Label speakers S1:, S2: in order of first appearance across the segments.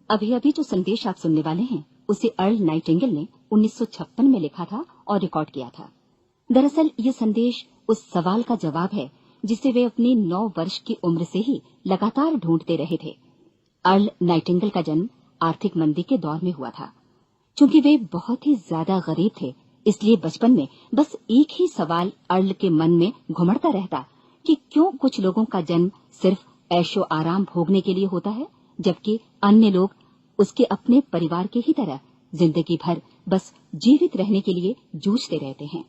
S1: अभी अभी जो संदेश आप सुनने वाले हैं उसे अर्ल नाइटिंगेल ने 1956 में लिखा था और रिकॉर्ड किया था। दरअसल ये संदेश उस सवाल का जवाब है जिसे वे अपनी 9 वर्ष की उम्र से ही लगातार ढूंढते रहे थे। अर्ल नाइटिंगेल का जन्म आर्थिक मंदी के दौर में हुआ था। चूंकि वे बहुत ही ज्यादा गरीब थे, इसलिए बचपन में बस एक ही सवाल अर्ल के मन में घुमड़ता रहता कि क्यों कुछ लोगों का जन्म सिर्फ ऐशो आराम भोगने के लिए होता है, जबकि अन्य लोग उसके अपने परिवार के ही तरह जिंदगी भर बस जीवित रहने के लिए जूझते रहते हैं।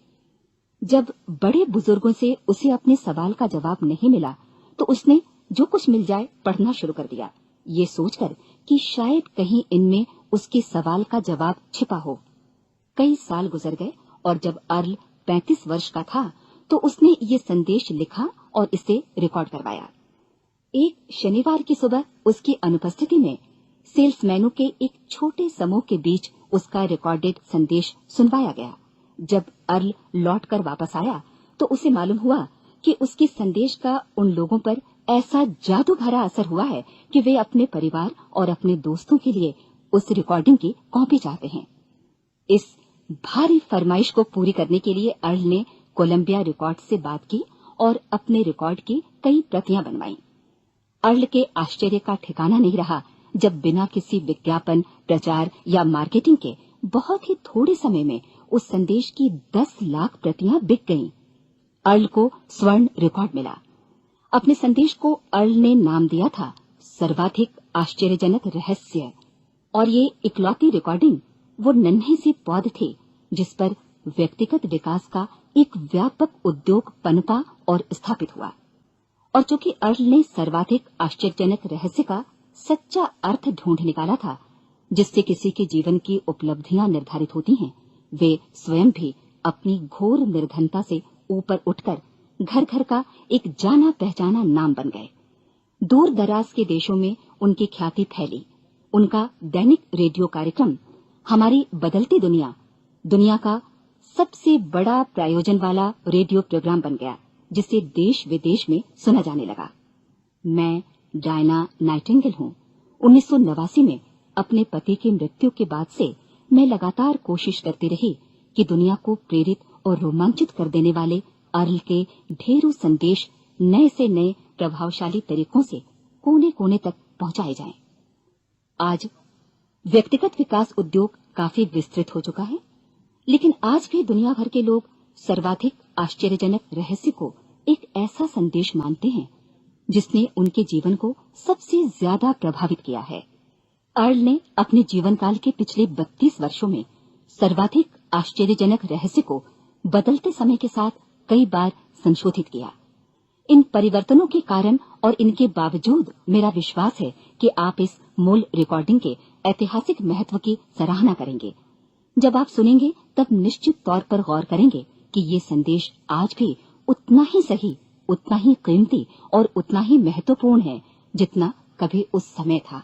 S1: जब बड़े बुजुर्गों से उसे अपने सवाल का जवाब नहीं मिला, तो उसने जो कुछ मिल जाए पढ़ना शुरू कर दिया, ये सोचकर कि शायद कहीं इनमें उसके सवाल का जवाब छिपा हो। कई साल गुजर गए और जब अर्ल 35 वर्ष का था, तो उसने ये संदेश लिखा और इसे रिकॉर्ड करवाया। एक शनिवार की सुबह उसकी अनुपस्थिति में सेल्समैनों के एक छोटे समूह के बीच उसका रिकॉर्डेड संदेश सुनवाया गया। जब अर्ल लौटकर वापस आया, तो उसे मालूम हुआ कि उसके संदेश का उन लोगों पर ऐसा जादू भरा असर हुआ है कि वे अपने परिवार और अपने दोस्तों के लिए उस रिकॉर्डिंग की कॉपी चाहते हैं। इस भारी फरमाइश को पूरी करने के लिए अर्ल ने कोलंबिया रिकॉर्ड से बात की और अपने रिकॉर्ड की कई प्रतियां बनवाई। अर्ल के आश्चर्य का ठिकाना नहीं रहा जब बिना किसी विज्ञापन, प्रचार या मार्केटिंग के बहुत ही थोड़े समय में उस संदेश की 10 लाख प्रतियां बिक गईं। अर्ल को स्वर्ण रिकॉर्ड मिला। अपने संदेश को अर्ल ने नाम दिया था सर्वाधिक आश्चर्यजनक रहस्य, और ये इकलौती रिकॉर्डिंग वो नन्हे सी पौध थी जिस पर व्यक्तिगत विकास का एक व्यापक उद्योग पनपा और स्थापित हुआ। और चूंकि अर्ल ने सर्वाधिक आश्चर्यजनक रहस्य का सच्चा अर्थ ढूंढ निकाला था, जिससे किसी के जीवन की उपलब्धियां निर्धारित होती हैं, वे स्वयं भी अपनी घोर निर्धनता से ऊपर उठकर घर घर का एक जाना पहचाना नाम बन गए। दूर दराज के देशों में उनकी ख्याति फैली। उनका दैनिक रेडियो कार्यक्रम हमारी बदलती दुनिया का सबसे बड़ा प्रायोजन वाला रेडियो प्रोग्राम बन गया, जिसे देश विदेश में सुना जाने लगा। मैं डायना नाइटिंगेल हूँ। 1989 में अपने पति की मृत्यु के बाद से मैं लगातार कोशिश करती रही कि दुनिया को प्रेरित और रोमांचित कर देने वाले अर्ल के ढेरों संदेश नए से नए प्रभावशाली तरीकों से कोने कोने तक पहुंचाए जाएं। आज व्यक्तिगत विकास उद्योग काफी विस्तृत हो चुका है, लेकिन आज भी दुनिया भर के लोग सर्वाधिक आश्चर्यजनक रहस्य को एक ऐसा संदेश मानते हैं जिसने उनके जीवन को सबसे ज्यादा प्रभावित किया है। अर्ल ने अपने जीवन काल के पिछले 32 वर्षों में सर्वाधिक आश्चर्यजनक रहस्य को बदलते समय के साथ कई बार संशोधित किया। इन परिवर्तनों के कारण और इनके बावजूद मेरा विश्वास है कि आप इस मूल रिकॉर्डिंग के ऐतिहासिक महत्व की सराहना करेंगे। जब आप सुनेंगे तब निश्चित तौर पर गौर करेंगे कि ये संदेश आज भी उतना ही सही, उतना ही कीमती और उतना ही महत्वपूर्ण है जितना कभी उस समय था।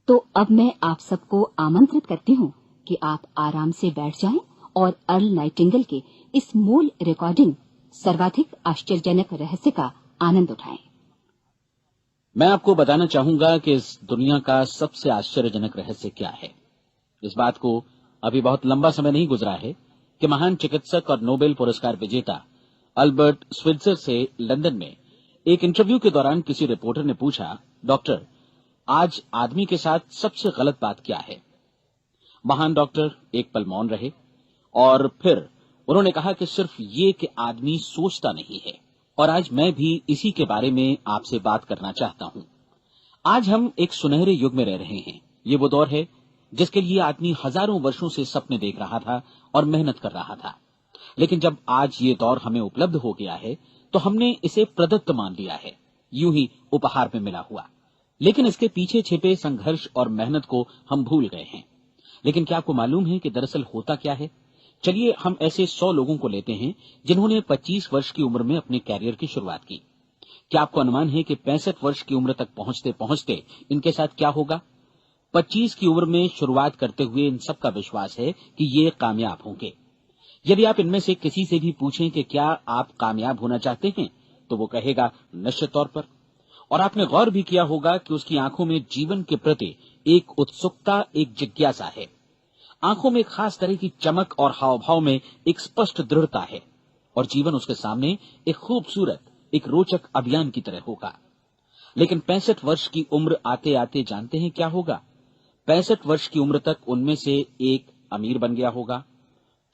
S1: तो अब मैं आप सबको आमंत्रित करती हूँ कि आप आराम से बैठ जाएं और अर्ल नाइटिंगेल के इस मूल रिकॉर्डिंग सर्वाधिक आश्चर्यजनक रहस्य का आनंद उठाएं।
S2: मैं आपको बताना चाहूंगा कि इस दुनिया का सबसे आश्चर्यजनक रहस्य क्या है। इस बात को अभी बहुत लंबा समय नहीं गुजरा है कि महान चिकित्सक और नोबेल पुरस्कार विजेता अल्बर्ट स्विट्जर से लंदन में एक इंटरव्यू के दौरान किसी रिपोर्टर ने पूछा, डॉक्टर, आज आदमी के साथ सबसे गलत बात क्या है? महान डॉक्टर एक पल मौन रहे और फिर उन्होंने कहा कि सिर्फ ये कि आदमी सोचता नहीं है। और आज मैं भी इसी के बारे में आपसे बात करना चाहता हूं। आज हम एक सुनहरे युग में रह रहे हैं। ये वो दौर है जिसके लिए आदमी हजारों वर्षों से सपने देख रहा था और मेहनत कर रहा था। लेकिन जब आज ये दौर हमें उपलब्ध हो गया है तो हमने इसे प्रदत्त मान लिया है, यूं ही उपहार में मिला हुआ। लेकिन इसके पीछे छिपे संघर्ष और मेहनत को हम भूल गए हैं। लेकिन क्या आपको मालूम है कि दरअसल होता क्या है? चलिए हम ऐसे 100 लोगों को लेते हैं जिन्होंने 25 वर्ष की उम्र में अपने कैरियर की शुरुआत की। क्या आपको अनुमान है कि 65 वर्ष की उम्र तक पहुंचते पहुंचते इनके साथ क्या होगा? 25 की उम्र में शुरुआत करते हुए इन सबका विश्वास है कि ये कामयाब होंगे। यदि आप इनमें से किसी से भी पूछें कि क्या आप कामयाब होना चाहते हैं, तो वो कहेगा निश्चित तौर पर। और आपने गौर भी किया होगा कि उसकी आंखों में जीवन के प्रति एक उत्सुकता, एक जिज्ञासा है। आंखों में खास तरह की चमक और हाव भाव में एक स्पष्ट दृढ़ता है और जीवन उसके सामने एक खूबसूरत, एक रोचक अभियान की तरह होगा। लेकिन 65 वर्ष की उम्र आते आते जानते हैं क्या होगा? 65 वर्ष की उम्र तक उनमें से एक अमीर बन गया होगा,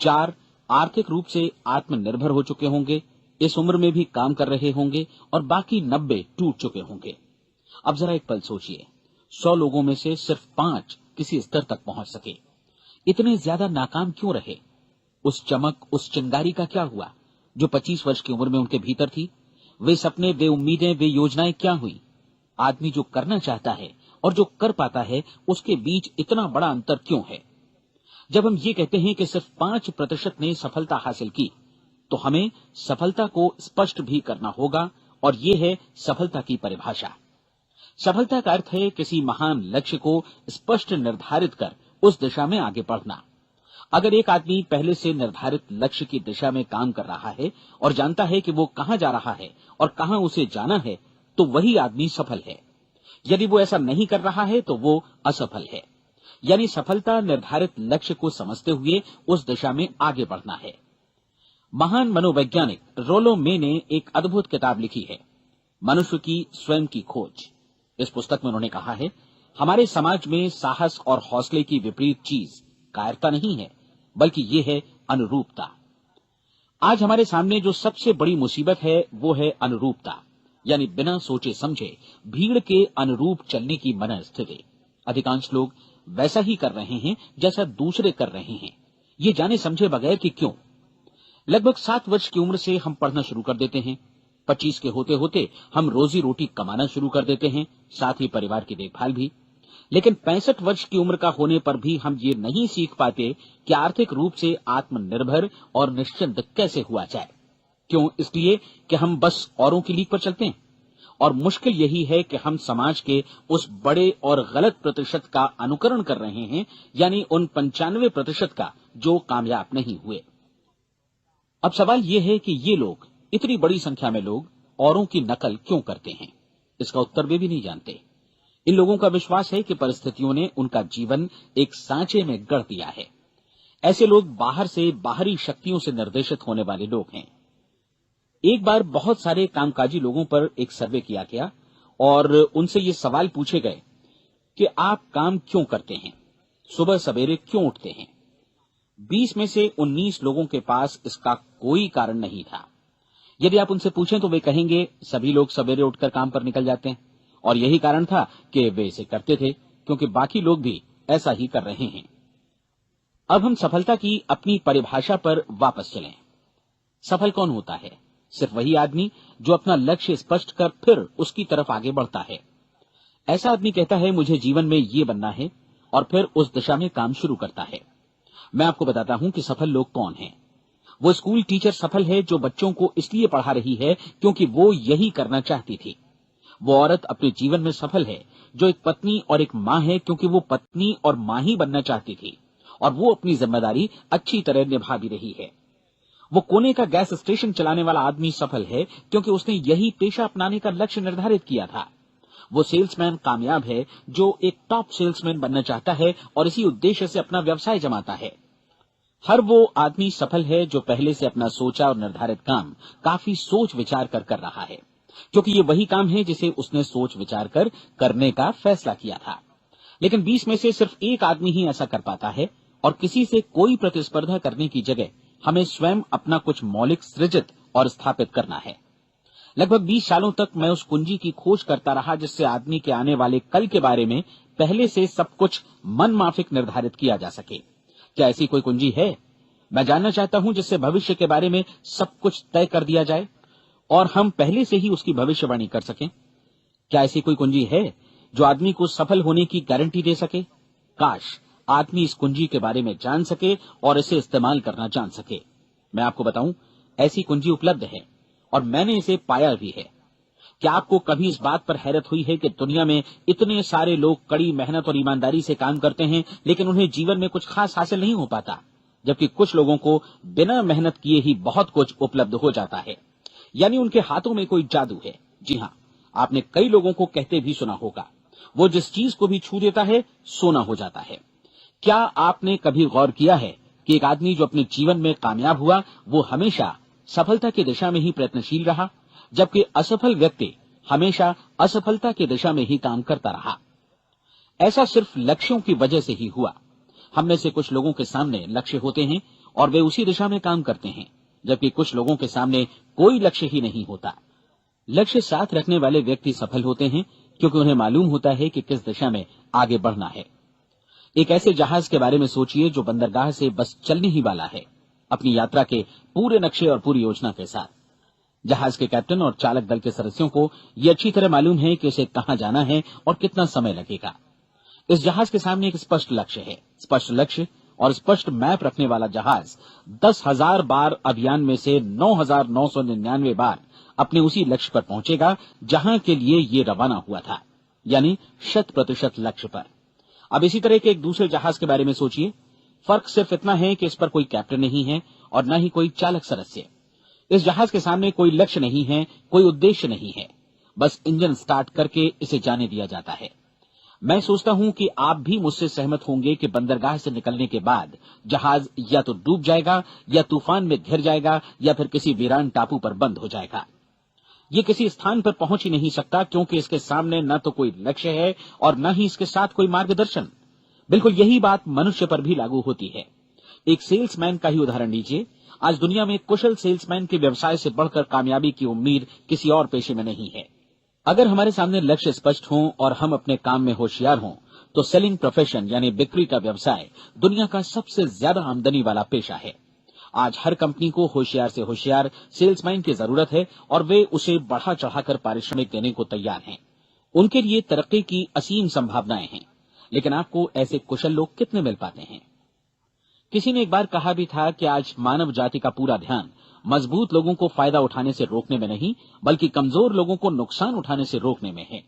S2: 4 आर्थिक रूप से आत्मनिर्भर हो चुके होंगे, इस उम्र में भी काम कर रहे होंगे और बाकी 90 टूट चुके होंगे। अब जरा एक पल सोचिए, 100 लोगों में से सिर्फ 5 किसी स्तर तक पहुंच सके। इतने ज्यादा नाकाम क्यों रहे? उस चमक, उस चिंगारी का क्या हुआ जो 25 वर्ष की उम्र में उनके भीतर थी? वे सपने, वे उम्मीदें, वे योजनाएं क्या हुई? आदमी जो करना चाहता है और जो कर पाता है, उसके बीच इतना बड़ा अंतर क्यों है? जब हम ये कहते हैं कि सिर्फ 5% ने सफलता हासिल की, तो हमें सफलता को स्पष्ट भी करना होगा और ये है सफलता की परिभाषा। सफलता का अर्थ है किसी महान लक्ष्य को स्पष्ट निर्धारित कर उस दिशा में आगे बढ़ना। अगर एक आदमी पहले से निर्धारित लक्ष्य की दिशा में काम कर रहा है और जानता है कि वो कहां जा रहा है और कहां उसे जाना है, तो वही आदमी सफल है। यदि वो ऐसा नहीं कर रहा है तो वो असफल है। यानी सफलता निर्धारित लक्ष्य को समझते हुए उस दिशा में आगे बढ़ना है। महान मनोवैज्ञानिक रोलो मे ने एक अद्भुत किताब लिखी है, मनुष्य की स्वयं की खोज। इस पुस्तक में उन्होंने कहा है, हमारे समाज में साहस और हौसले की विपरीत चीज कायरता नहीं है, बल्कि ये है अनुरूपता। आज हमारे सामने जो सबसे बड़ी मुसीबत है वो है अनुरूपता, यानी बिना सोचे समझे भीड़ के अनुरूप चलने की मनस्थिति। अधिकांश लोग वैसा ही कर रहे हैं जैसा दूसरे कर रहे हैं, ये जाने समझे बगैर कि क्यों। लगभग 7 वर्ष की उम्र से हम पढ़ना शुरू कर देते हैं, 25 के होते होते हम रोजी रोटी कमाना शुरू कर देते हैं, साथ ही परिवार की देखभाल भी। लेकिन 65 वर्ष की उम्र का होने पर भी हम ये नहीं सीख पाते कि आर्थिक रूप से आत्मनिर्भर और निश्चिंत कैसे हुआ जाए। क्यों? इसलिए कि हम बस औरों की लीक पर चलते हैं। और मुश्किल यही है कि हम समाज के उस बड़े और गलत प्रतिशत का अनुकरण कर रहे हैं, यानी उन 95% का जो कामयाब नहीं हुए। अब सवाल यह है कि ये लोग, इतनी बड़ी संख्या में लोग, औरों की नकल क्यों करते हैं? इसका उत्तर वे भी नहीं जानते। इन लोगों का विश्वास है कि परिस्थितियों ने उनका जीवन एक सांचे में गढ़ दिया है। ऐसे लोग बाहर से, बाहरी शक्तियों से निर्देशित होने वाले लोग हैं। एक बार बहुत सारे कामकाजी लोगों पर एक सर्वे किया गया और उनसे ये सवाल पूछे गए कि आप काम क्यों करते हैं, सुबह सवेरे क्यों उठते हैं? 20 में से 19 लोगों के पास इसका कोई कारण नहीं था। यदि आप उनसे पूछें तो वे कहेंगे सभी लोग सवेरे उठकर काम पर निकल जाते हैं और यही कारण था कि वे इसे करते थे क्योंकि बाकी लोग भी ऐसा ही कर रहे हैं। अब हम सफलता की अपनी परिभाषा पर वापस चलें। सफल कौन होता है? सिर्फ वही आदमी जो अपना लक्ष्य स्पष्ट कर फिर उसकी तरफ आगे बढ़ता है। ऐसा आदमी कहता है मुझे जीवन में ये बनना है और फिर उस दिशा में काम शुरू करता है। मैं आपको बताता हूं कि सफल लोग कौन हैं। वो स्कूल टीचर सफल है जो बच्चों को इसलिए पढ़ा रही है क्योंकि वो यही करना चाहती थी। वो औरत अपने जीवन में सफल है जो एक पत्नी और एक मां है क्योंकि वो पत्नी और मां ही बनना चाहती थी और वो अपनी जिम्मेदारी अच्छी तरह निभा भी रही है। वो कोने का गैस स्टेशन चलाने वाला आदमी सफल है क्योंकि उसने यही पेशा अपनाने का लक्ष्य निर्धारित किया था। वो सेल्समैन कामयाब है जो एक टॉप सेल्समैन बनना चाहता है और इसी उद्देश्य से अपना व्यवसाय जमाता है। हर वो आदमी सफल है जो पहले से अपना सोचा और निर्धारित काम काफी सोच विचार कर रहा है, क्योंकि ये वही काम है जिसे उसने सोच विचार कर करने का फैसला किया था। लेकिन 20 में से सिर्फ एक आदमी ही ऐसा कर पाता है और किसी से कोई प्रतिस्पर्धा करने की जगह हमें स्वयं अपना कुछ मौलिक सृजित और स्थापित करना है। लगभग 20 सालों तक मैं उस कुंजी की खोज करता रहा जिससे आदमी के आने वाले कल के बारे में पहले से सब कुछ मन माफिक निर्धारित किया जा सके। क्या ऐसी कोई कुंजी है? मैं जानना चाहता हूं जिससे भविष्य के बारे में सब कुछ तय कर दिया जाए और हम पहले से ही उसकी भविष्यवाणी कर सकें। क्या ऐसी कोई कुंजी है जो आदमी को सफल होने की गारंटी दे सके? काश आदमी इस कुंजी के बारे में जान सके और इसे इस्तेमाल करना जान सके। मैं आपको बताऊं, ऐसी कुंजी उपलब्ध है और मैंने इसे पाया भी है। क्या आपको कभी इस बात पर हैरत हुई है कि दुनिया में इतने सारे लोग कड़ी मेहनत और ईमानदारी से काम करते हैं लेकिन उन्हें जीवन में कुछ खास हासिल नहीं हो पाता, जबकि कुछ लोगों को बिना मेहनत किए ही बहुत कुछ उपलब्ध हो जाता है। यानी उनके हाथों में कोई जादू है। जी हां, आपने कई लोगों को कहते भी सुना होगा वो जिस चीज को भी छू देता है सोना हो जाता है। क्या आपने कभी गौर किया है कि एक आदमी जो अपने जीवन में कामयाब हुआ वो हमेशा सफलता की दिशा में ही प्रयत्नशील रहा, जबकि असफल व्यक्ति हमेशा असफलता की दिशा में ही काम करता रहा। ऐसा सिर्फ लक्ष्यों की वजह से ही हुआ। हम में से कुछ लोगों के सामने लक्ष्य होते हैं और वे उसी दिशा में काम करते हैं, जबकि कुछ लोगों के सामने कोई लक्ष्य ही नहीं होता। लक्ष्य साथ रखने वाले व्यक्ति सफल होते हैं क्योंकि उन्हें मालूम होता है कि किस दिशा में आगे बढ़ना है। एक ऐसे जहाज के बारे में सोचिए जो बंदरगाह से बस चलने ही वाला है, अपनी यात्रा के पूरे नक्शे और पूरी योजना के साथ। जहाज के कैप्टन और चालक दल के सदस्यों को यह अच्छी तरह मालूम है कि उसे कहां जाना है और कितना समय लगेगा। इस जहाज के सामने एक स्पष्ट लक्ष्य है। स्पष्ट लक्ष्य और स्पष्ट मैप रखने वाला जहाज 10,000 बार अभियान में से 9,999 बार अपने उसी लक्ष्य पर पहुंचेगा जहां के लिए ये रवाना हुआ था, यानी 100% लक्ष्य पर। अब इसी तरह के एक दूसरे जहाज के बारे में सोचिए। फर्क सिर्फ इतना है कि इस पर कोई कैप्टन नहीं है और न ही कोई चालक सदस्य। इस जहाज के सामने कोई लक्ष्य नहीं है, कोई उद्देश्य नहीं है, बस इंजन स्टार्ट करके इसे जाने दिया जाता है। मैं सोचता हूं कि आप भी मुझसे सहमत होंगे कि बंदरगाह से निकलने के बाद जहाज या तो डूब जाएगा या तूफान में घिर जाएगा या फिर किसी वीरान टापू पर बंद हो जाएगा। ये किसी स्थान पर पहुंच ही नहीं सकता क्योंकि इसके सामने न तो कोई लक्ष्य है और न ही इसके साथ कोई मार्गदर्शन। बिल्कुल यही बात मनुष्य पर भी लागू होती है। एक सेल्समैन का ही उदाहरण लीजिए। आज दुनिया में कुशल सेल्समैन के व्यवसाय से बढ़कर कामयाबी की उम्मीद किसी और पेशे में नहीं है। अगर हमारे सामने लक्ष्य स्पष्ट हों और हम अपने काम में होशियार हों तो सेलिंग प्रोफेशन यानी बिक्री का व्यवसाय दुनिया का सबसे ज्यादा आमदनी वाला पेशा है। आज हर कंपनी को होशियार से होशियार सेल्समैन की जरूरत है और वे उसे बढ़ा चढ़ाकर पारिश्रमिक देने को तैयार हैं। उनके लिए तरक्की की असीम संभावनाएं हैं, लेकिन आपको ऐसे कुशल लोग कितने मिल पाते हैं? किसी ने एक बार कहा भी था कि आज मानव जाति का पूरा ध्यान मजबूत लोगों को फायदा उठाने से रोकने में नहीं, बल्कि कमजोर लोगों को नुकसान उठाने से रोकने में है।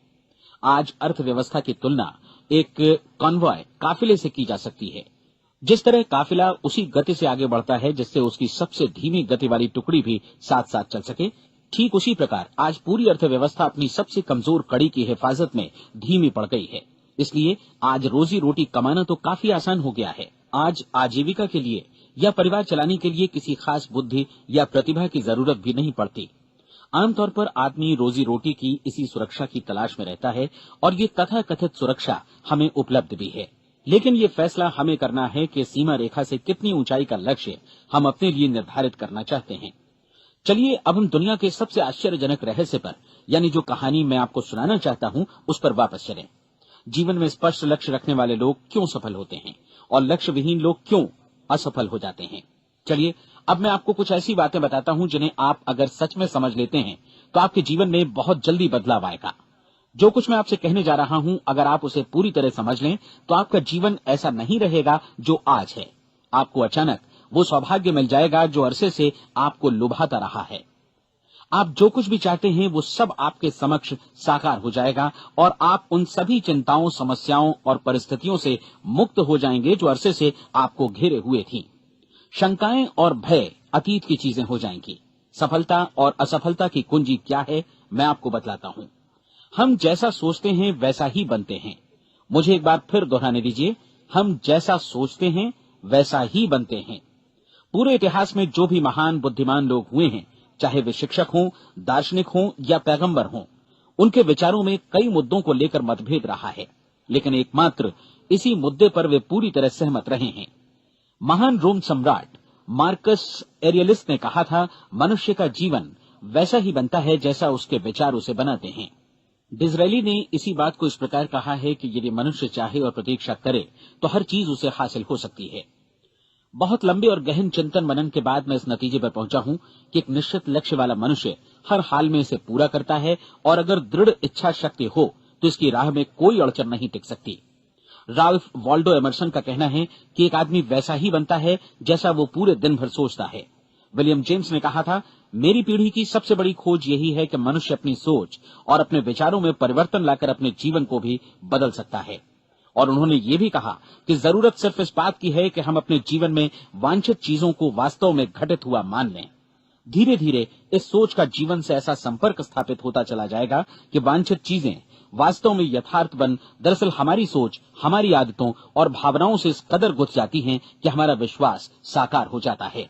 S2: आज अर्थव्यवस्था की तुलना एक कॉन्वॉय काफिले से की जा सकती है। जिस तरह काफिला उसी गति से आगे बढ़ता है जिससे उसकी सबसे धीमी गति वाली टुकड़ी भी साथ साथ चल सके, ठीक उसी प्रकार आज पूरी अर्थव्यवस्था अपनी सबसे कमजोर कड़ी की हिफाजत में धीमी पड़ गई है। इसलिए आज रोजी रोटी कमाना तो काफी आसान हो गया है। आज आजीविका के लिए या परिवार चलाने के लिए किसी खास बुद्धि या प्रतिभा की जरूरत भी नहीं पड़ती। आमतौर पर आदमी रोजी रोटी की इसी सुरक्षा की तलाश में रहता है और ये तथाकथित सुरक्षा हमें उपलब्ध भी है। लेकिन ये फैसला हमें करना है कि सीमा रेखा से कितनी ऊंचाई का लक्ष्य हम अपने लिए निर्धारित करना चाहते हैं। चलिए अब हम दुनिया के सबसे आश्चर्यजनक रहस्य पर, यानी जो कहानी मैं आपको सुनाना चाहता हूं, उस पर वापस चलें। जीवन में स्पष्ट लक्ष्य रखने वाले लोग क्यों सफल होते हैं और लक्ष्य विहीन लोग क्यों असफल हो जाते हैं? चलिए अब मैं आपको कुछ ऐसी बातें बताता हूं जिन्हें आप अगर सच में समझ लेते हैं तो आपके जीवन में बहुत जल्दी बदलाव आएगा। जो कुछ मैं आपसे कहने जा रहा हूं, अगर आप उसे पूरी तरह समझ लें तो आपका जीवन ऐसा नहीं रहेगा जो आज है। आपको अचानक वो सौभाग्य मिल जाएगा जो अरसे से आपको लुभाता रहा है। आप जो कुछ भी चाहते हैं वो सब आपके समक्ष साकार हो जाएगा और आप उन सभी चिंताओं, समस्याओं और परिस्थितियों से मुक्त हो जाएंगे जो अरसे से आपको घेरे हुए थी। शंकाएं और भय अतीत की चीजें हो जाएंगी। सफलता और असफलता की कुंजी क्या है, मैं आपको बतलाता हूं। हम जैसा सोचते हैं वैसा ही बनते हैं। मुझे एक बार फिर दोहराने दीजिए, हम जैसा सोचते हैं वैसा ही बनते हैं। पूरे इतिहास में जो भी महान बुद्धिमान लोग हुए हैं, चाहे वे शिक्षक हों, दार्शनिक हों या पैगंबर हों, उनके विचारों में कई मुद्दों को लेकर मतभेद रहा है, लेकिन एकमात्र इसी मुद्दे पर वे पूरी तरह सहमत रहे हैं। महान रोम सम्राट मार्कस एरियलिस ने कहा था, मनुष्य का जीवन वैसा ही बनता है जैसा उसके विचार उसे बनाते हैं। डिज़रायली ने इसी बात को इस प्रकार कहा है कि यदि मनुष्य चाहे और प्रतीक्षा करे तो हर चीज उसे हासिल हो सकती है। बहुत लंबे और गहन चिंतन मनन के बाद मैं इस नतीजे पर पहुंचा हूं कि एक निश्चित लक्ष्य वाला मनुष्य हर हाल में इसे पूरा करता है और अगर दृढ़ इच्छा शक्ति हो तो इसकी राह में कोई अड़चन नहीं टिक सकती। राल्फ वॉल्डो एमर्सन का कहना है कि एक आदमी वैसा ही बनता है जैसा वो पूरे दिन भर सोचता है। विलियम जेम्स ने कहा था, मेरी पीढ़ी की सबसे बड़ी खोज यही है कि मनुष्य अपनी सोच और अपने विचारों में परिवर्तन लाकर अपने जीवन को भी बदल सकता है। और उन्होंने ये भी कहा कि जरूरत सिर्फ इस बात की है कि हम अपने जीवन में वांछित चीजों को वास्तव में घटित हुआ मान लें। धीरे धीरे इस सोच का जीवन से ऐसा संपर्क स्थापित होता चला जाएगा कि वांछित चीजें वास्तव में यथार्थपन दरअसल हमारी सोच, हमारी आदतों और भावनाओं से इस कदर गुथ जाती हैं कि हमारा विश्वास साकार हो जाता है।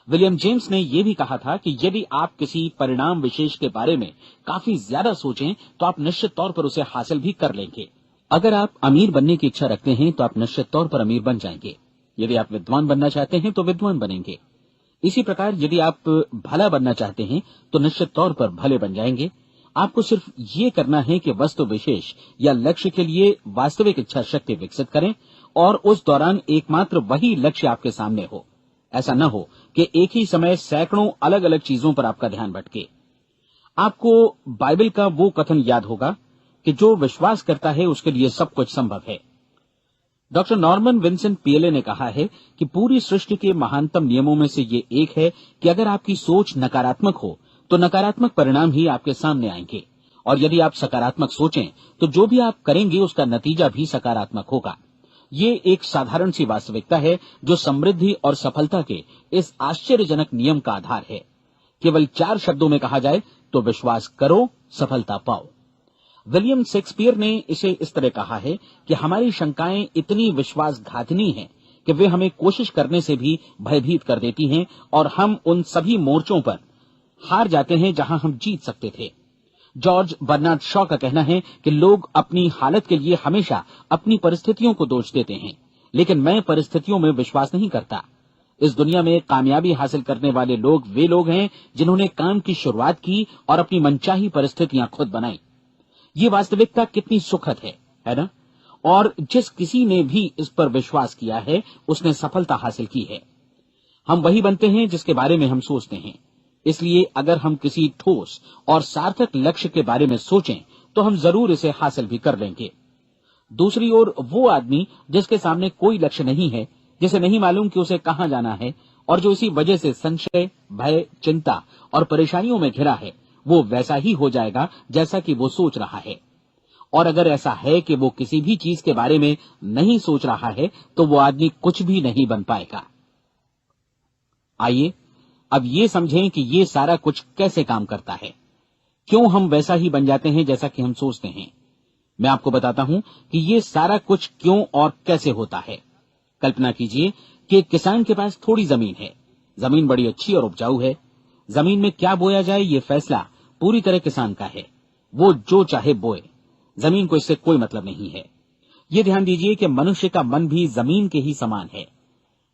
S2: विलियम जेम्स ने यह भी कहा था कि यदि आप किसी परिणाम विशेष के बारे में काफी ज्यादा सोचें तो आप निश्चित तौर पर उसे हासिल भी कर लेंगे। अगर आप अमीर बनने की इच्छा रखते हैं तो आप निश्चित तौर पर अमीर बन जाएंगे। यदि आप विद्वान बनना चाहते हैं तो विद्वान बनेंगे। इसी प्रकार यदि आप भला बनना चाहते हैं तो निश्चित तौर पर भले बन जाएंगे। आपको सिर्फ ये करना है कि वस्तु विशेष या लक्ष्य के लिए वास्तविक इच्छा शक्ति विकसित करें और उस दौरान एकमात्र वही लक्ष्य आपके सामने हो। ऐसा न हो कि एक ही समय सैकड़ों अलग अलग चीजों पर आपका ध्यान भटके। आपको बाइबल का वो कथन याद होगा कि जो विश्वास करता है उसके लिए सब कुछ संभव है। डॉक्टर नॉर्मन विंसेंट पीएले ने कहा है कि पूरी सृष्टि के महानतम नियमों में से ये एक है कि अगर आपकी सोच नकारात्मक हो तो नकारात्मक परिणाम ही आपके सामने आएंगे, और यदि आप सकारात्मक सोचें तो जो भी आप करेंगे उसका नतीजा भी सकारात्मक होगा। ये एक साधारण सी वास्तविकता है जो समृद्धि और सफलता के इस आश्चर्यजनक नियम का आधार है। केवल 4 शब्दों में कहा जाए तो विश्वास करो, सफलता पाओ। विलियम शेक्सपियर ने इसे इस तरह कहा है कि हमारी शंकाएं इतनी विश्वासघातिनी हैं कि वे हमें कोशिश करने से भी भयभीत कर देती हैं और हम उन सभी मोर्चों पर हार जाते हैं जहां हम जीत सकते थे। जॉर्ज बर्नार्ड शॉ का कहना है कि लोग अपनी हालत के लिए हमेशा अपनी परिस्थितियों को दोष देते हैं, लेकिन मैं परिस्थितियों में विश्वास नहीं करता। इस दुनिया में कामयाबी हासिल करने वाले लोग वे लोग हैं जिन्होंने काम की शुरुआत की और अपनी मनचाही परिस्थितियां खुद बनाई। ये वास्तविकता कितनी सुखद है ना? और जिस किसी ने भी इस पर विश्वास किया है उसने सफलता हासिल की है। हम वही बनते हैं जिसके बारे में हम सोचते हैं। इसलिए अगर हम किसी ठोस और सार्थक लक्ष्य के बारे में सोचें तो हम जरूर इसे हासिल भी कर लेंगे। दूसरी ओर वो आदमी जिसके सामने कोई लक्ष्य नहीं है, जिसे नहीं मालूम कि उसे कहां जाना है और जो इसी वजह से संशय, भय, चिंता और परेशानियों में घिरा है, वो वैसा ही हो जाएगा जैसा कि वो सोच रहा है। और अगर ऐसा है कि वो किसी भी चीज के बारे में नहीं सोच रहा है तो वो आदमी कुछ भी नहीं बन पाएगा। आइए अब ये समझें कि ये सारा कुछ कैसे काम करता है, क्यों हम वैसा ही बन जाते हैं जैसा कि हम सोचते हैं। मैं आपको बताता हूं कि ये सारा कुछ क्यों और कैसे होता है। कल्पना कीजिए कि एक किसान के पास थोड़ी जमीन है। जमीन बड़ी अच्छी और उपजाऊ है। जमीन में क्या बोया जाए ये फैसला पूरी तरह किसान का है। वो जो चाहे बोए, जमीन को इससे कोई मतलब नहीं है। ये ध्यान दीजिए कि मनुष्य का मन भी जमीन के ही समान है,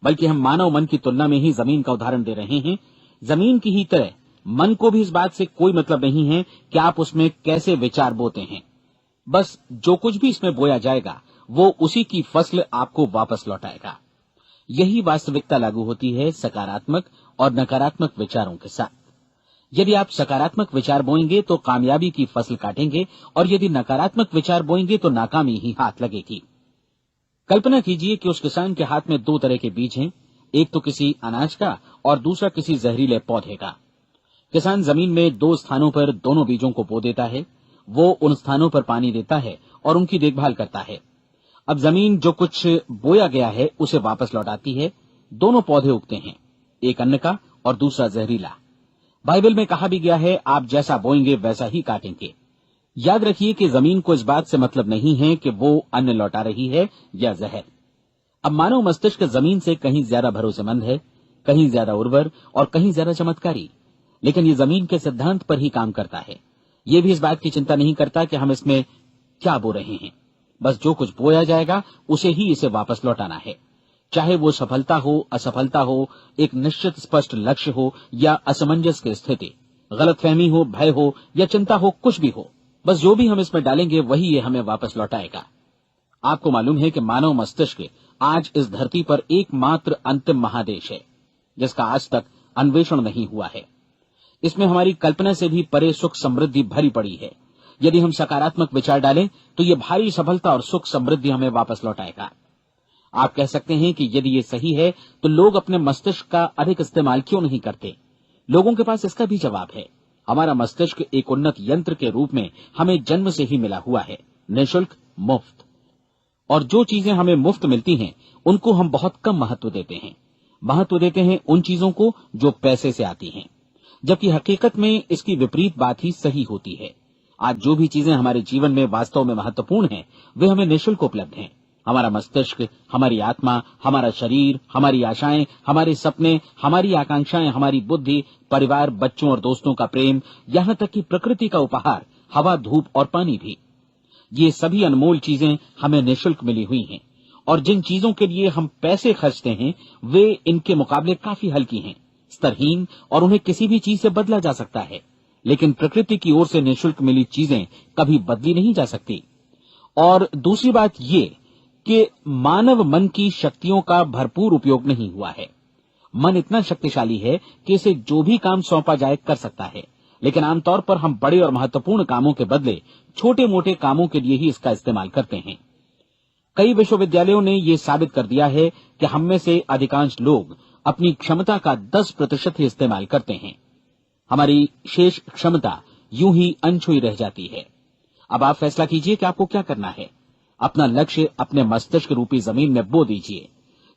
S2: बल्कि हम मानव मन की तुलना में ही जमीन का उदाहरण दे रहे हैं। जमीन की ही तरह मन को भी इस बात से कोई मतलब नहीं है कि आप उसमें कैसे विचार बोते हैं। बस जो कुछ भी इसमें बोया जाएगा वो उसी की फसल आपको वापस लौटाएगा। यही वास्तविकता लागू होती है सकारात्मक और नकारात्मक विचारों के साथ। यदि आप सकारात्मक विचार बोएंगे तो कामयाबी की फसल काटेंगे, और यदि नकारात्मक विचार बोएंगे तो नाकामी ही हाथ लगेगी। कल्पना कीजिए कि उस किसान के हाथ में 2 तरह के बीज हैं, एक तो किसी अनाज का और दूसरा किसी जहरीले पौधे का। किसान जमीन में 2 स्थानों पर दोनों बीजों को बो देता है। वो उन स्थानों पर पानी देता है और उनकी देखभाल करता है। अब जमीन जो कुछ बोया गया है उसे वापस लौटाती है। दोनों पौधे उगते हैं, एक अन्न का और दूसरा जहरीला। बाइबल में कहा भी गया है, आप जैसा बोएंगे वैसा ही काटेंगे। याद रखिए कि जमीन को इस बात से मतलब नहीं है कि वो अन्न लौटा रही है या जहर। अब मानव मस्तिष्क जमीन से कहीं ज्यादा भरोसेमंद है, कहीं ज्यादा उर्वर और कहीं ज्यादा चमत्कारी, लेकिन ये जमीन के सिद्धांत पर ही काम करता है। ये भी इस बात की चिंता नहीं करता कि हम इसमें क्या बो रहे हैं। बस जो कुछ बोया जाएगा उसे ही इसे वापस लौटाना है, चाहे वो सफलता हो, असफलता हो, एक निश्चित स्पष्ट लक्ष्य हो या असमंजस की स्थिति, गलतफहमी हो, भय हो या चिंता हो, कुछ भी हो। बस जो भी हम इसमें डालेंगे वही ये हमें वापस लौटाएगा। आपको मालूम है कि मानव मस्तिष्क आज इस धरती पर एकमात्र अंतिम महादेश है जिसका आज तक अन्वेषण नहीं हुआ है। इसमें हमारी कल्पना से भी परे सुख समृद्धि भरी पड़ी है। यदि हम सकारात्मक विचार डालें तो ये भारी सफलता और सुख समृद्धि हमें वापस लौटाएगा। आप कह सकते हैं कि यदि ये सही है तो लोग अपने मस्तिष्क का अधिक इस्तेमाल क्यों नहीं करते? लोगों के पास इसका भी जवाब है। हमारा मस्तिष्क एक उन्नत यंत्र के रूप में हमें जन्म से ही मिला हुआ है, निःशुल्क, मुफ्त। और जो चीजें हमें मुफ्त मिलती हैं उनको हम बहुत कम महत्व देते हैं। महत्व देते हैं उन चीजों को जो पैसे से आती हैं, जबकि हकीकत में इसकी विपरीत बात ही सही होती है। आज जो भी चीजें हमारे जीवन में वास्तव में महत्वपूर्ण हैं, वे हमें निःशुल्क उपलब्ध हैं। हमारा मस्तिष्क, हमारी आत्मा, हमारा शरीर, हमारी आशाएं, हमारे सपने, हमारी आकांक्षाएं, हमारी बुद्धि, परिवार, बच्चों और दोस्तों का प्रेम, यहाँ तक कि प्रकृति का उपहार, हवा, धूप और पानी भी, ये सभी अनमोल चीजें हमें निःशुल्क मिली हुई हैं। और जिन चीजों के लिए हम पैसे खर्चते हैं, वे इनके मुकाबले काफी हल्की हैं, स्तरहीन, और उन्हें किसी भी चीज से बदला जा सकता है। लेकिन प्रकृति की ओर से निःशुल्क मिली चीजें कभी बदली नहीं जा सकती। और दूसरी बात ये कि मानव मन की शक्तियों का भरपूर उपयोग नहीं हुआ है। मन इतना शक्तिशाली है कि इसे जो भी काम सौंपा जाए कर सकता है, लेकिन आमतौर पर हम बड़े और महत्वपूर्ण कामों के बदले छोटे मोटे कामों के लिए ही इसका इस्तेमाल करते हैं। कई विश्वविद्यालयों ने यह साबित कर दिया है कि हम में से अधिकांश लोग अपनी क्षमता का 10% ही इस्तेमाल करते हैं। हमारी शेष क्षमता यूं ही अनछुई रह जाती है। अब आप फैसला कीजिए कि आपको क्या करना है। अपना लक्ष्य अपने मस्तिष्क रूपी जमीन में बो दीजिए।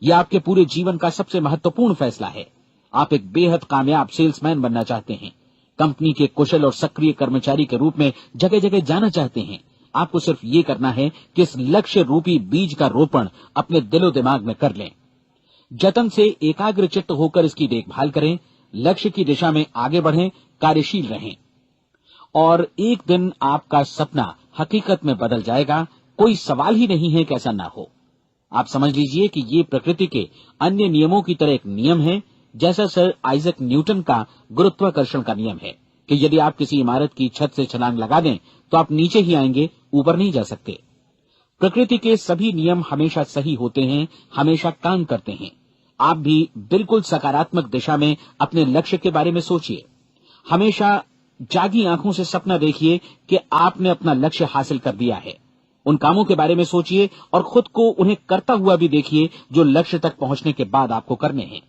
S2: यह आपके पूरे जीवन का सबसे महत्वपूर्ण फैसला है। आप एक बेहद कामयाब सेल्समैन बनना चाहते हैं, कंपनी के कुशल और सक्रिय कर्मचारी के रूप में जगह जगह जाना चाहते हैं। आपको सिर्फ ये करना है कि इस लक्ष्य रूपी बीज का रोपण अपने दिलो दिमाग में कर लें। जतन से एकाग्रचित्त होकर इसकी देखभाल करें, लक्ष्य की दिशा में आगे बढ़ें, कार्यशील रहें, और एक दिन आपका सपना हकीकत में बदल जाएगा। कोई सवाल ही नहीं है कि ऐसा ना हो। आप समझ लीजिए कि ये प्रकृति के अन्य नियमों की तरह एक नियम है, जैसा सर आइजक न्यूटन का गुरुत्वाकर्षण का नियम है कि यदि आप किसी इमारत की छत से छलांग लगा दें तो आप नीचे ही आएंगे, ऊपर नहीं जा सकते। प्रकृति के सभी नियम हमेशा सही होते हैं, हमेशा काम करते हैं। आप भी बिल्कुल सकारात्मक दिशा में अपने लक्ष्य के बारे में सोचिए। हमेशा जागी आंखों से सपना देखिए कि आपने अपना लक्ष्य हासिल कर दिया है। उन कामों के बारे में सोचिए और खुद को उन्हें करता हुआ भी देखिए जो लक्ष्य तक पहुंचने के बाद आपको करने हैं।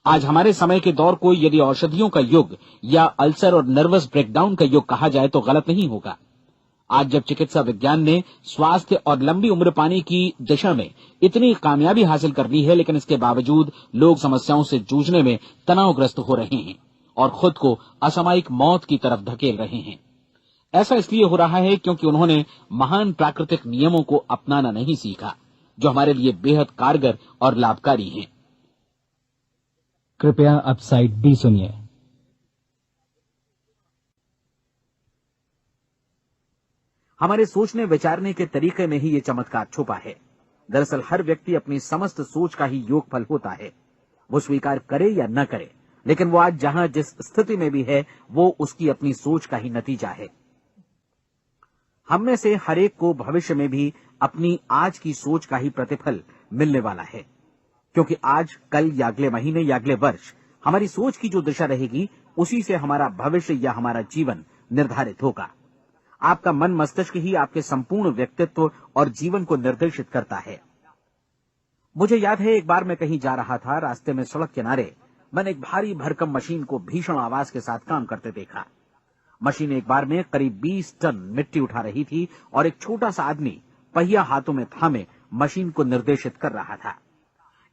S2: आज हमारे समय के दौर को यदि औषधियों का युग या अल्सर और नर्वस ब्रेकडाउन का युग कहा जाए तो गलत नहीं होगा। आज जब चिकित्सा विज्ञान ने स्वास्थ्य और लंबी उम्र पाने की दिशा में इतनी कामयाबी हासिल कर ली है, लेकिन इसके बावजूद लोग समस्याओं से जूझने में तनावग्रस्त हो रहे हैं और खुद को असामयिक मौत की तरफ धकेल रहे हैं। ऐसा इसलिए हो रहा है क्योंकि उन्होंने महान प्राकृतिक नियमों को अपनाना नहीं सीखा, जो हमारे लिए बेहद कारगर और लाभकारी हैं।
S3: कृपया अब साइड बी सुनिए।
S2: हमारे सोचने विचारने के तरीके में ही ये चमत्कार छुपा है। दरअसल हर व्यक्ति अपनी समस्त सोच का ही योगफल होता है। वो स्वीकार करे या न करे, लेकिन वो आज जहां जिस स्थिति में भी है, वो उसकी अपनी सोच का ही नतीजा है। हम में से हर एक को भविष्य में भी अपनी आज की सोच का ही प्रतिफल मिलने वाला है, क्योंकि आज, कल या अगले महीने या अगले वर्ष हमारी सोच की जो दिशा रहेगी, उसी से हमारा भविष्य या हमारा जीवन निर्धारित होगा। आपका मन मस्तिष्क ही आपके संपूर्ण व्यक्तित्व और जीवन को निर्देशित करता है। मुझे याद है, एक बार मैं कहीं जा रहा था, रास्ते में सड़क किनारे मैंने एक भारी भरकम मशीन को भीषण आवाज के साथ काम करते देखा। मशीन एक बार में करीब 20 टन मिट्टी उठा रही थी और एक छोटा सा आदमी पहिया हाथों में थामे मशीन को निर्देशित कर रहा था।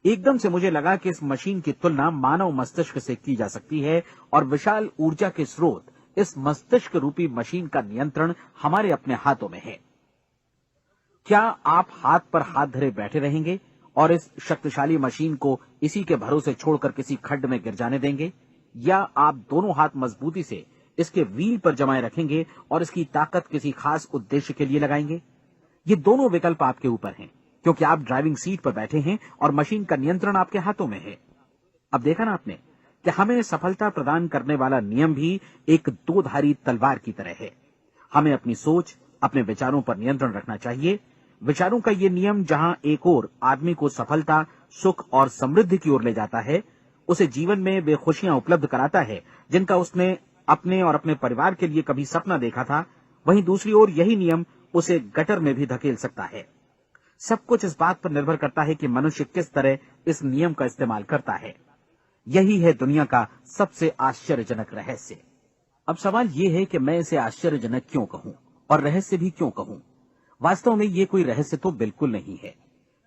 S2: एकदम से मुझे लगा कि इस मशीन की तुलना मानव मस्तिष्क से की जा सकती है और विशाल ऊर्जा के स्रोत इस मस्तिष्क रूपी मशीन का नियंत्रण हमारे अपने हाथों में है। क्या आप हाथ पर हाथ धरे बैठे रहेंगे और इस शक्तिशाली मशीन को इसी के भरोसे छोड़कर किसी खड्ड में गिर जाने देंगे, या आप दोनों हाथ मजबूती से इसके व्हील पर जमाए रखेंगे और इसकी ताकत किसी खास उद्देश्य के लिए लगाएंगे? ये दोनों विकल्प आपके ऊपर हैं, क्योंकि आप ड्राइविंग सीट पर बैठे हैं और मशीन का नियंत्रण आपके हाथों में है। अब देखा ना आपने कि हमें सफलता प्रदान करने वाला नियम भी एक दोधारी तलवार की तरह है। हमें अपनी सोच, अपने विचारों पर नियंत्रण रखना चाहिए। विचारों का ये नियम जहां एक ओर आदमी को सफलता, सुख और समृद्धि की ओर ले जाता है, उसे जीवन में वे खुशियां उपलब्ध कराता है जिनका उसने अपने और अपने परिवार के लिए कभी सपना देखा था, वहीं दूसरी ओर यही नियम उसे गटर में भी धकेल सकता है। सब कुछ इस बात पर निर्भर करता है कि मनुष्य किस तरह इस नियम का इस्तेमाल करता है। यही है दुनिया का सबसे आश्चर्यजनक रहस्य। अब सवाल यह है कि मैं इसे आश्चर्यजनक क्यों कहूं और रहस्य भी क्यों कहूं। वास्तव में ये कोई रहस्य तो बिल्कुल नहीं है।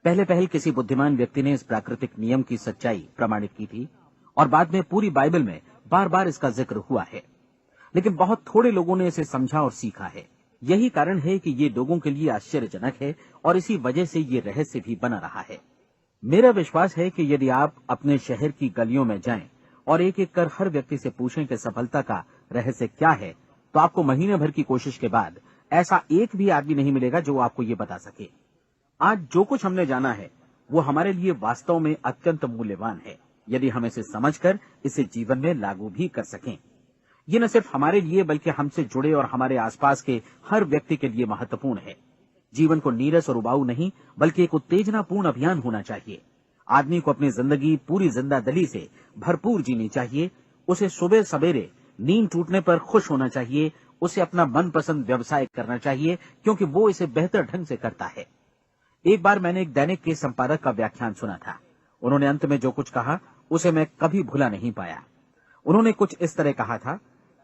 S2: पहले पहल किसी बुद्धिमान व्यक्ति ने इस प्राकृतिक नियम की सच्चाई प्रमाणित की थी और बाद में पूरी बाइबल में बार बार इसका जिक्र हुआ है। लेकिन बहुत थोड़े लोगों ने इसे समझा और सीखा है। यही कारण है कि ये लोगों के लिए आश्चर्यजनक है और इसी वजह से ये रहस्य भी बना रहा है। मेरा विश्वास है कि यदि आप अपने शहर की गलियों में जाएं और एक एक कर हर व्यक्ति से पूछें कि सफलता का रहस्य क्या है, तो आपको महीने भर की कोशिश के बाद ऐसा एक भी आदमी नहीं मिलेगा जो आपको ये बता सके। आज जो कुछ हमने जाना है वो हमारे लिए वास्तव में अत्यंत मूल्यवान है, यदि हम इसे समझकर इसे जीवन में लागू भी कर सकें। ये न सिर्फ हमारे लिए बल्कि हमसे जुड़े और हमारे आसपास के हर व्यक्ति के लिए महत्वपूर्ण है। जीवन को नीरस और उबाऊ नहीं बल्कि एक उत्तेजनापूर्ण अभियान होना चाहिए। आदमी को अपनी जिंदगी पूरी जिंदादिली से भरपूर जीनी चाहिए। उसे सुबह सवेरे नींद टूटने पर खुश होना चाहिए। उसे अपना मनपसंद व्यवसाय करना चाहिए क्योंकि वो इसे बेहतर ढंग से करता है। एक बार मैंने एक दैनिक के संपादक का व्याख्यान सुना था। उन्होंने अंत में जो कुछ कहा उसे मैं कभी भुला नहीं पाया। उन्होंने कुछ इस तरह कहा था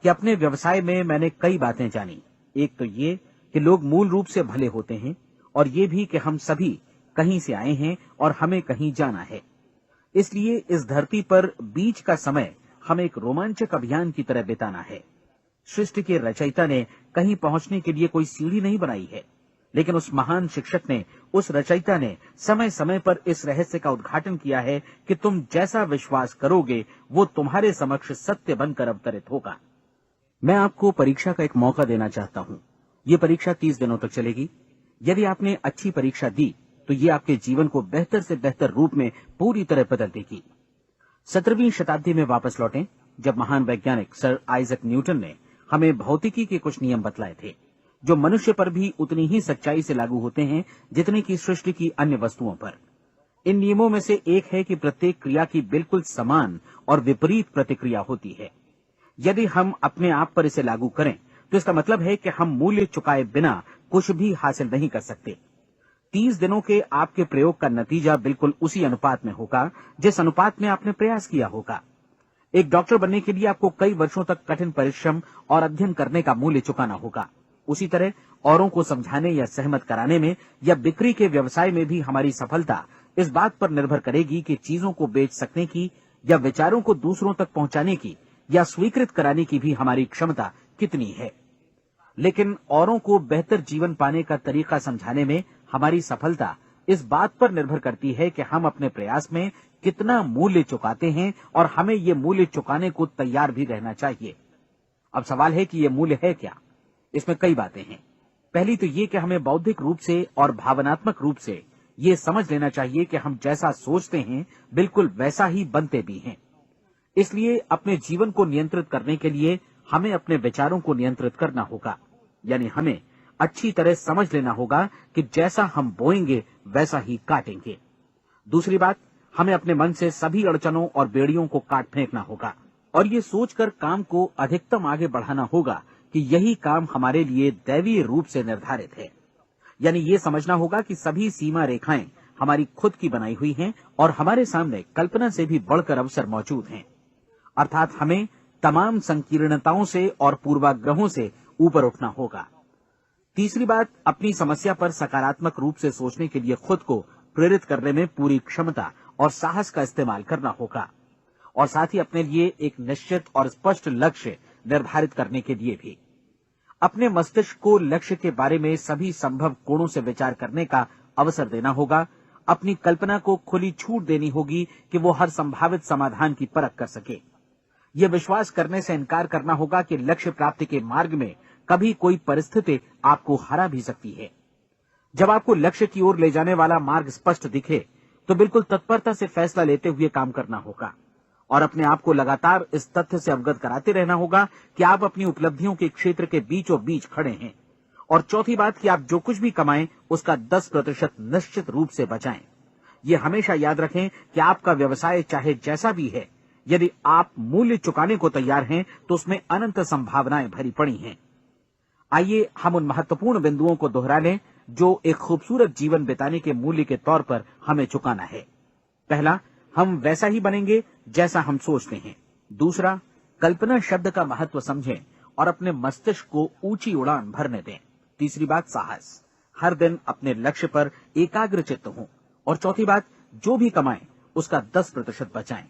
S2: कि अपने व्यवसाय में मैंने कई बातें जानी। एक तो ये कि लोग मूल रूप से भले होते हैं और ये भी कि हम सभी कहीं से आए हैं और हमें कहीं जाना है। इसलिए इस धरती पर बीच का समय हमें एक रोमांचक अभियान की तरह बिताना है। सृष्टि के रचयिता ने कहीं पहुंचने के लिए कोई सीढ़ी नहीं बनाई है, लेकिन उस महान शिक्षक ने, उस रचयिता ने समय समय पर इस रहस्य का उद्घाटन किया है कि तुम जैसा विश्वास करोगे वो तुम्हारे समक्ष सत्य बनकर अवतरित होगा। मैं आपको परीक्षा का एक मौका देना चाहता हूं। ये परीक्षा 30 दिनों तक चलेगी। यदि आपने अच्छी परीक्षा दी तो ये आपके जीवन को बेहतर से बेहतर रूप में पूरी तरह बदल देगी। 17वीं शताब्दी में वापस लौटें, जब महान वैज्ञानिक सर आइजक न्यूटन ने हमें भौतिकी के कुछ नियम बतलाए थे, जो मनुष्य पर भी उतनी ही सच्चाई से लागू होते हैं जितनी की सृष्टि की अन्य वस्तुओं पर। इन नियमों में से एक है कि प्रत्येक क्रिया की बिल्कुल समान और विपरीत प्रतिक्रिया होती है। यदि हम अपने आप पर इसे लागू करें तो इसका मतलब है कि हम मूल्य चुकाए बिना कुछ भी हासिल नहीं कर सकते। 30 दिनों के आपके प्रयोग का नतीजा बिल्कुल उसी अनुपात में होगा जिस अनुपात में आपने प्रयास किया होगा। एक डॉक्टर बनने के लिए आपको कई वर्षों तक कठिन परिश्रम और अध्ययन करने का मूल्य चुकाना होगा। उसी तरह औरों को समझाने या सहमत कराने में या बिक्री के व्यवसाय में भी हमारी सफलता इस बात पर निर्भर करेगी कि चीजों को बेच सकने की या विचारों को दूसरों तक पहुंचाने की या स्वीकृत कराने की भी हमारी क्षमता कितनी है। लेकिन औरों को बेहतर जीवन पाने का तरीका समझाने में हमारी सफलता इस बात पर निर्भर करती है कि हम अपने प्रयास में कितना मूल्य चुकाते हैं और हमें ये मूल्य चुकाने को तैयार भी रहना चाहिए। अब सवाल है कि ये मूल्य है क्या? इसमें कई बातें हैं। पहली तो ये कि हमें बौद्धिक रूप से और भावनात्मक रूप से ये समझ लेना चाहिए कि हम जैसा सोचते हैं बिल्कुल वैसा ही बनते भी हैं। इसलिए अपने जीवन को नियंत्रित करने के लिए हमें अपने विचारों को नियंत्रित करना होगा। यानी हमें अच्छी तरह समझ लेना होगा कि जैसा हम बोएंगे वैसा ही काटेंगे। दूसरी बात, हमें अपने मन से सभी अड़चनों और बेड़ियों को काट फेंकना होगा और ये सोचकर काम को अधिकतम आगे बढ़ाना होगा कि यही काम हमारे लिए दैवीय रूप से निर्धारित है। यानी ये समझना होगा कि सभी सीमा रेखाएं हमारी खुद की बनाई हुई हैं और हमारे सामने कल्पना से भी बढ़कर अवसर मौजूद हैं। अर्थात हमें तमाम संकीर्णताओं से और पूर्वाग्रहों से ऊपर उठना होगा। तीसरी बात, अपनी समस्या पर सकारात्मक रूप से सोचने के लिए खुद को प्रेरित करने में पूरी क्षमता और साहस का इस्तेमाल करना होगा और साथ ही अपने लिए एक निश्चित और स्पष्ट लक्ष्य निर्धारित करने के लिए भी। अपने मस्तिष्क को लक्ष्य के बारे में सभी संभव कोणों से विचार करने का अवसर देना होगा। अपनी कल्पना को खुली छूट देनी होगी कि वो हर संभावित समाधान की परख कर सके। ये विश्वास करने से इनकार करना होगा कि लक्ष्य प्राप्ति के मार्ग में कभी कोई परिस्थिति आपको हरा भी सकती है। जब आपको लक्ष्य की ओर ले जाने वाला मार्ग स्पष्ट दिखे तो बिल्कुल तत्परता से फैसला लेते हुए काम करना होगा और अपने आप को लगातार इस तथ्य से अवगत कराते रहना होगा कि आप अपनी उपलब्धियों के क्षेत्र के बीचों बीच खड़े हैं। और चौथी बात कि आप जो कुछ भी कमाएं उसका 10% निश्चित रूप से बचाएं। ये हमेशा याद रखें कि आपका व्यवसाय चाहे जैसा भी है, यदि आप मूल्य चुकाने को तैयार हैं तो उसमें अनंत संभावनाएं भरी पड़ी हैं। आइए हम उन महत्वपूर्ण बिंदुओं को दोहरा लें जो एक खूबसूरत जीवन बिताने के मूल्य के तौर पर हमें चुकाना है। पहला, हम वैसा ही बनेंगे जैसा हम सोचते हैं। दूसरा, कल्पना शब्द का महत्व समझें और अपने मस्तिष्क को ऊंची उड़ान भरने दें। तीसरी बात, साहस, हर दिन अपने लक्ष्य पर एकाग्रचित्त हों। और चौथी बात, जो भी कमाएं उसका 10% बचाएं।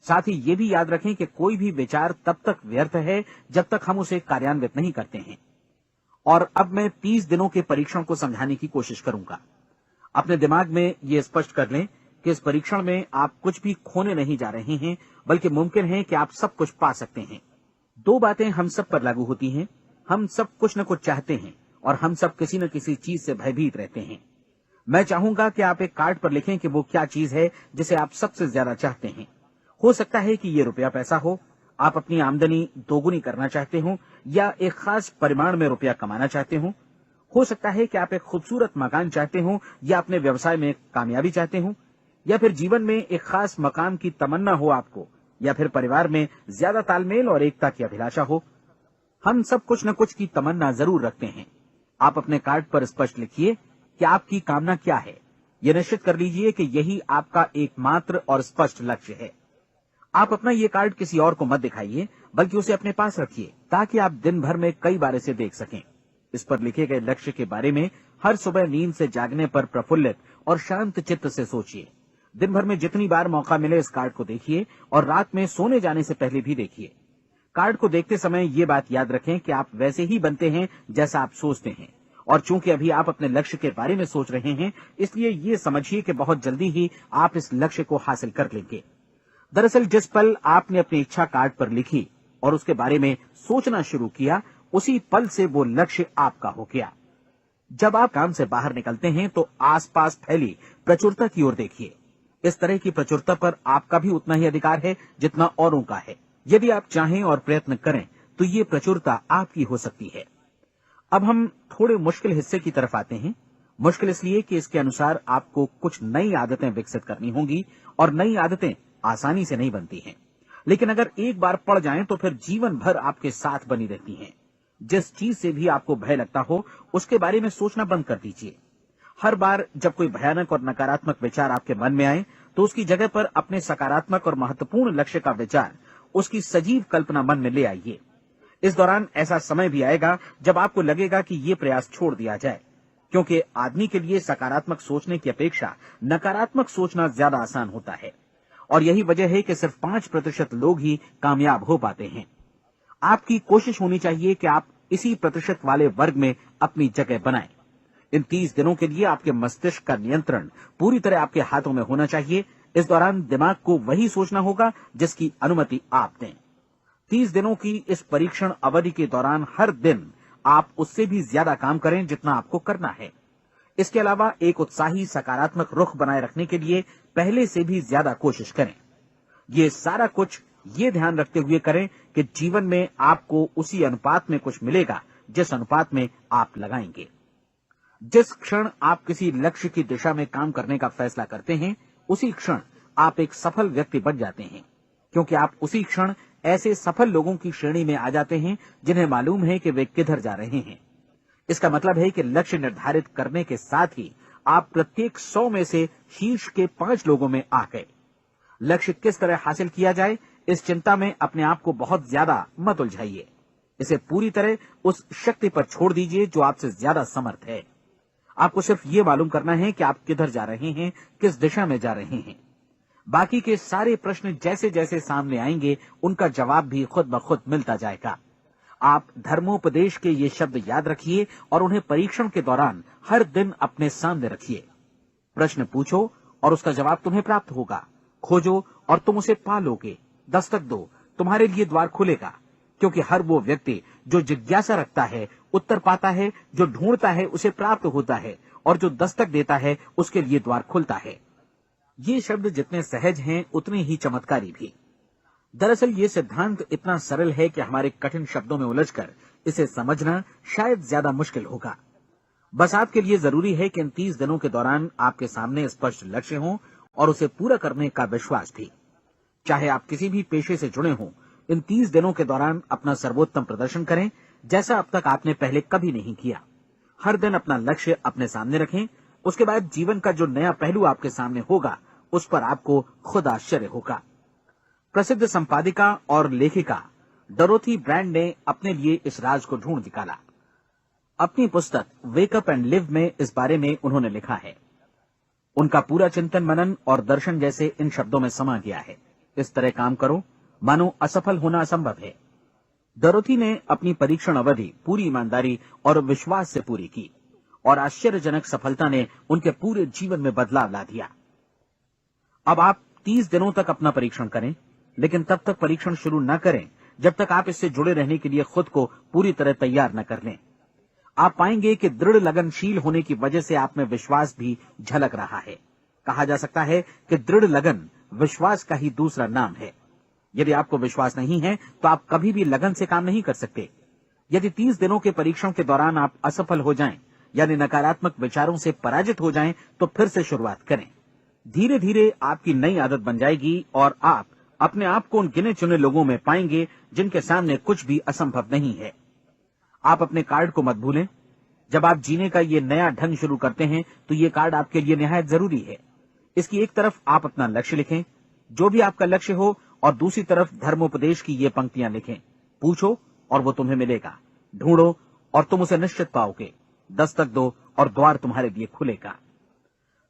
S2: साथ ही ये भी याद रखें कि कोई भी विचार तब तक व्यर्थ है जब तक हम उसे कार्यान्वित नहीं करते हैं। और अब मैं 30 दिनों के परीक्षण को समझाने की कोशिश करूंगा। अपने दिमाग में ये स्पष्ट कर लें कि इस परीक्षण में आप कुछ भी खोने नहीं जा रहे हैं, बल्कि मुमकिन है कि आप सब कुछ पा सकते हैं। 2 बातें हम सब पर लागू होती हैं। हम सब कुछ न कुछ चाहते हैं और हम सब किसी न किसी चीज से भयभीत रहते हैं। मैं चाहूंगा कि आप एक कार्ड पर लिखें कि वो क्या चीज है जिसे आप सबसे ज्यादा चाहते हैं। हो सकता है कि ये रुपया पैसा हो, आप अपनी आमदनी दोगुनी करना चाहते हो, या एक खास परिमाण में रुपया कमाना चाहते हो सकता है कि आप एक खूबसूरत मकान चाहते हो, या अपने व्यवसाय में कामयाबी चाहते हो, या फिर जीवन में एक खास मकाम की तमन्ना हो आपको, या फिर परिवार में ज्यादा तालमेल और एकता की अभिलाषा हो। हम सब कुछ न कुछ की तमन्ना जरूर रखते हैं। आप अपने कार्ड पर स्पष्ट लिखिए कि आपकी कामना क्या है। यह निश्चित कर लीजिए कि यही आपका एकमात्र और स्पष्ट लक्ष्य है। आप अपना ये कार्ड किसी और को मत दिखाइए, बल्कि उसे अपने पास रखिए, ताकि आप दिन भर में कई बार इसे देख सकें। इस पर लिखे गए लक्ष्य के बारे में हर सुबह नींद से जागने पर प्रफुल्लित और शांत चित्त से सोचिए। दिन भर में जितनी बार मौका मिले इस कार्ड को देखिए, और रात में सोने जाने से पहले भी देखिए। कार्ड को देखते समय ये बात याद रखें कि आप वैसे ही बनते हैं जैसा आप सोचते हैं, और चूंकि अभी आप अपने लक्ष्य के बारे में सोच रहे हैं, इसलिए ये समझिए कि बहुत जल्दी ही आप इस लक्ष्य को हासिल कर लेंगे। दरअसल जिस पल आपने अपनी इच्छा कार्ड पर लिखी और उसके बारे में सोचना शुरू किया, उसी पल से वो लक्ष्य आपका हो गया। जब आप काम से बाहर निकलते हैं तो आसपास फैली प्रचुरता की ओर देखिए। इस तरह की प्रचुरता पर आपका भी उतना ही अधिकार है जितना औरों का है। यदि आप चाहें और प्रयत्न करें तो ये प्रचुरता आपकी हो सकती है। अब हम थोड़े मुश्किल हिस्से की तरफ आते हैं। मुश्किल इसलिए कि इसके अनुसार आपको कुछ नई आदतें विकसित करनी होंगी, और नई आदतें आसानी से नहीं बनती हैं, लेकिन अगर एक बार पड़ जाएं तो फिर जीवन भर आपके साथ बनी रहती हैं। जिस चीज से भी आपको भय लगता हो, उसके बारे में सोचना बंद कर दीजिए। हर बार जब कोई भयानक और नकारात्मक विचार आपके मन में आए, तो उसकी जगह पर अपने सकारात्मक और महत्वपूर्ण लक्ष्य का विचार, उसकी सजीव कल्पना मन में ले आइए। इस दौरान ऐसा समय भी आएगा जब आपको लगेगा कि ये प्रयास छोड़ दिया जाए, क्योंकि आदमी के लिए सकारात्मक सोचने की अपेक्षा नकारात्मक सोचना ज्यादा आसान होता है, और यही वजह है कि सिर्फ 5% लोग ही कामयाब हो पाते हैं। आपकी कोशिश होनी चाहिए कि आप इसी प्रतिशत वाले वर्ग में अपनी जगह बनाएं। इन 30 दिनों के लिए आपके मस्तिष्क का नियंत्रण पूरी तरह आपके हाथों में होना चाहिए। इस दौरान दिमाग को वही सोचना होगा जिसकी अनुमति आप दें। 30 दिनों की इस परीक्षण अवधि के दौरान हर दिन आप उससे भी ज्यादा काम करें जितना आपको करना है। इसके अलावा एक उत्साही सकारात्मक रुख बनाए रखने के लिए पहले से भी ज्यादा कोशिश करें। ये सारा कुछ ये ध्यान रखते हुए करें कि जीवन में आपको उसी अनुपात में कुछ मिलेगा जिस अनुपात में आप लगाएंगे। जिस क्षण आप किसी लक्ष्य की दिशा में काम करने का फैसला करते हैं, उसी क्षण आप एक सफल व्यक्ति बन जाते हैं, क्योंकि आप उसी क्षण ऐसे सफल लोगों की श्रेणी में आ जाते हैं जिन्हें मालूम है कि वे किधर जा रहे हैं। इसका मतलब है कि लक्ष्य निर्धारित करने के साथ ही आप प्रत्येक 100 में से शीर्ष के 5 लोगों में आ गए। लक्ष्य किस तरह हासिल किया जाए, इस चिंता में अपने आप को बहुत ज्यादा मत उलझाइए। इसे पूरी तरह उस शक्ति पर छोड़ दीजिए जो आपसे ज्यादा समर्थ है। आपको सिर्फ ये मालूम करना है कि आप किधर जा रहे हैं, किस दिशा में जा रहे हैं। बाकी के सारे प्रश्न जैसे जैसे सामने आएंगे, उनका जवाब भी खुद ब खुद मिलता जाएगा। आप धर्मोपदेश के ये शब्द याद रखिए और उन्हें परीक्षण के दौरान हर दिन अपने सामने रखिए। प्रश्न पूछो और उसका जवाब तुम्हें प्राप्त होगा। खोजो और तुम उसे पा लोगे। दस्तक दो, तुम्हारे लिए द्वार खुलेगा, क्योंकि हर वो व्यक्ति जो जिज्ञासा रखता है उत्तर पाता है, जो ढूंढता है उसे प्राप्त होता है, और जो दस्तक देता है उसके लिए द्वार खुलता है। ये शब्द जितने सहज हैं उतने ही चमत्कारी भी। दरअसल ये सिद्धांत इतना सरल है कि हमारे कठिन शब्दों में उलझकर इसे समझना शायद ज्यादा मुश्किल होगा। बस आपके लिए जरूरी है कि इन 30 दिनों के दौरान आपके सामने स्पष्ट लक्ष्य हो और उसे पूरा करने का विश्वास भी। चाहे आप किसी भी पेशे से जुड़े हों, इन 30 दिनों के दौरान अपना सर्वोत्तम प्रदर्शन करें, जैसा अब तक आपने पहले कभी नहीं किया। हर दिन अपना लक्ष्य अपने सामने रखें। उसके बाद जीवन का जो नया पहलू आपके सामने होगा, उस पर आपको खुद आश्चर्य होगा। प्रसिद्ध संपादिका और लेखिका डोरोथी ब्रैंड ने अपने लिए इस राज को ढूंढ निकाला। अपनी पुस्तक वेक अप एंड लिव में इस बारे में उन्होंने लिखा है। उनका पूरा चिंतन मनन और दर्शन जैसे इन शब्दों में समा गया है। इस तरह काम करो मानो असफल होना असंभव है। डोरोथी ने अपनी परीक्षण अवधि पूरी ईमानदारी और विश्वास से पूरी की और आश्चर्यजनक सफलता ने उनके पूरे जीवन में बदलाव ला दिया। अब आप 30 दिनों तक अपना परीक्षण करें, लेकिन तब तक परीक्षण शुरू न करें जब तक आप इससे जुड़े रहने के लिए खुद को पूरी तरह तैयार न कर लें। आप पाएंगे कि दृढ़ लगनशील होने की वजह से आप में विश्वास भी झलक रहा है। कहा जा सकता है कि दृढ़ लगन विश्वास का ही दूसरा नाम है। यदि आपको विश्वास नहीं है तो आप कभी भी लगन से काम नहीं कर सकते। यदि 30 दिनों के परीक्षण के दौरान आप असफल हो जाएं, यानी नकारात्मक विचारों से पराजित हो जाएं, तो फिर से शुरुआत करें। धीरे धीरे आपकी नई आदत बन जाएगी और आप अपने आप को उन गिने चुने लोगों में पाएंगे जिनके सामने कुछ भी असंभव नहीं है। आप अपने कार्ड को मत भूलें। जब आप जीने का ये नया ढंग शुरू करते हैं तो ये कार्ड आपके लिए निहायत जरूरी है। इसकी एक तरफ आप अपना लक्ष्य लिखें, जो भी आपका लक्ष्य हो, और दूसरी तरफ धर्मोपदेश की ये पंक्तियां लिखें। पूछो और वो तुम्हें मिलेगा, ढूंढो और तुम उसे निश्चित पाओगे, दस्तक दो और द्वार तुम्हारे लिए खुलेगा।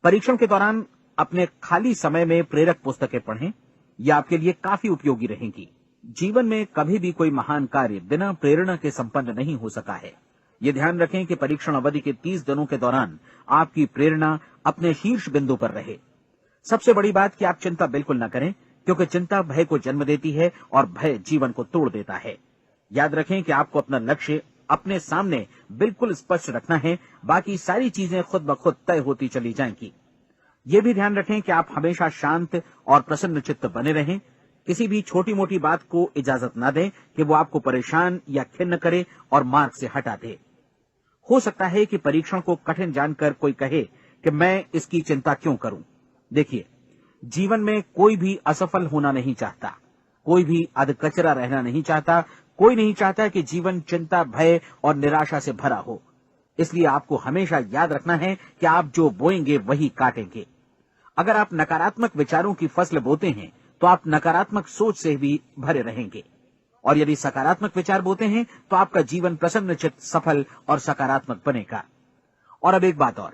S2: परीक्षण के दौरान अपने खाली समय में प्रेरक पुस्तकें पढ़ें, ये आपके लिए काफी उपयोगी रहेंगी। जीवन में कभी भी कोई महान कार्य बिना प्रेरणा के संपन्न नहीं हो सका है। ये ध्यान रखें कि परीक्षण अवधि के 30 दिनों के दौरान आपकी प्रेरणा अपने शीर्ष बिंदु पर रहे। सबसे बड़ी बात कि आप चिंता बिल्कुल न करें, क्योंकि चिंता भय को जन्म देती है और भय जीवन को तोड़ देता है। याद रखें कि आपको अपना लक्ष्य अपने सामने बिल्कुल स्पष्ट रखना है, बाकी सारी चीजें खुद ब खुद तय होती चली जाएंगी। ये भी ध्यान रखें कि आप हमेशा शांत और प्रसन्न चित्त बने रहें। किसी भी छोटी मोटी बात को इजाजत ना दें कि वो आपको परेशान या खिन्न करे और मार्ग से हटा दे। हो सकता है कि परीक्षण को कठिन जानकर कोई कहे कि मैं इसकी चिंता क्यों करूं। देखिए, जीवन में कोई भी असफल होना नहीं चाहता, कोई भी अधकचरा रहना नहीं चाहता, कोई नहीं चाहता कि जीवन चिंता, भय और निराशा से भरा हो। इसलिए आपको हमेशा याद रखना है कि आप जो बोएंगे वही काटेंगे। अगर आप नकारात्मक विचारों की फसल बोते हैं तो आप नकारात्मक सोच से भी भरे रहेंगे, और यदि सकारात्मक विचार बोते हैं तो आपका जीवन प्रसन्नचित्त, सफल और सकारात्मक बनेगा। और अब एक बात और,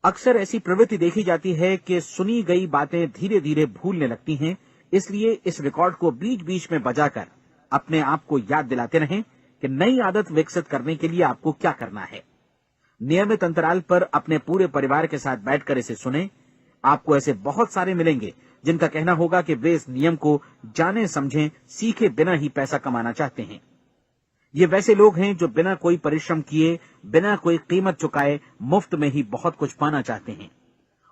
S2: अक्सर ऐसी प्रवृत्ति देखी जाती है कि सुनी गई बातें धीरे धीरे भूलने लगती हैं। इसलिए इस रिकॉर्ड को बीच बीच में बजाकर अपने आप को याद दिलाते रहें कि नई आदत विकसित करने के लिए आपको क्या करना है। नियमित अंतराल पर अपने पूरे परिवार के साथ बैठकर इसे सुनें। आपको ऐसे बहुत सारे मिलेंगे जिनका कहना होगा कि वे इस नियम को जाने समझें सीखे बिना ही पैसा कमाना चाहते हैं। ये वैसे लोग हैं जो बिना कोई परिश्रम किए, बिना कोई कीमत चुकाए मुफ्त में ही बहुत कुछ पाना चाहते हैं,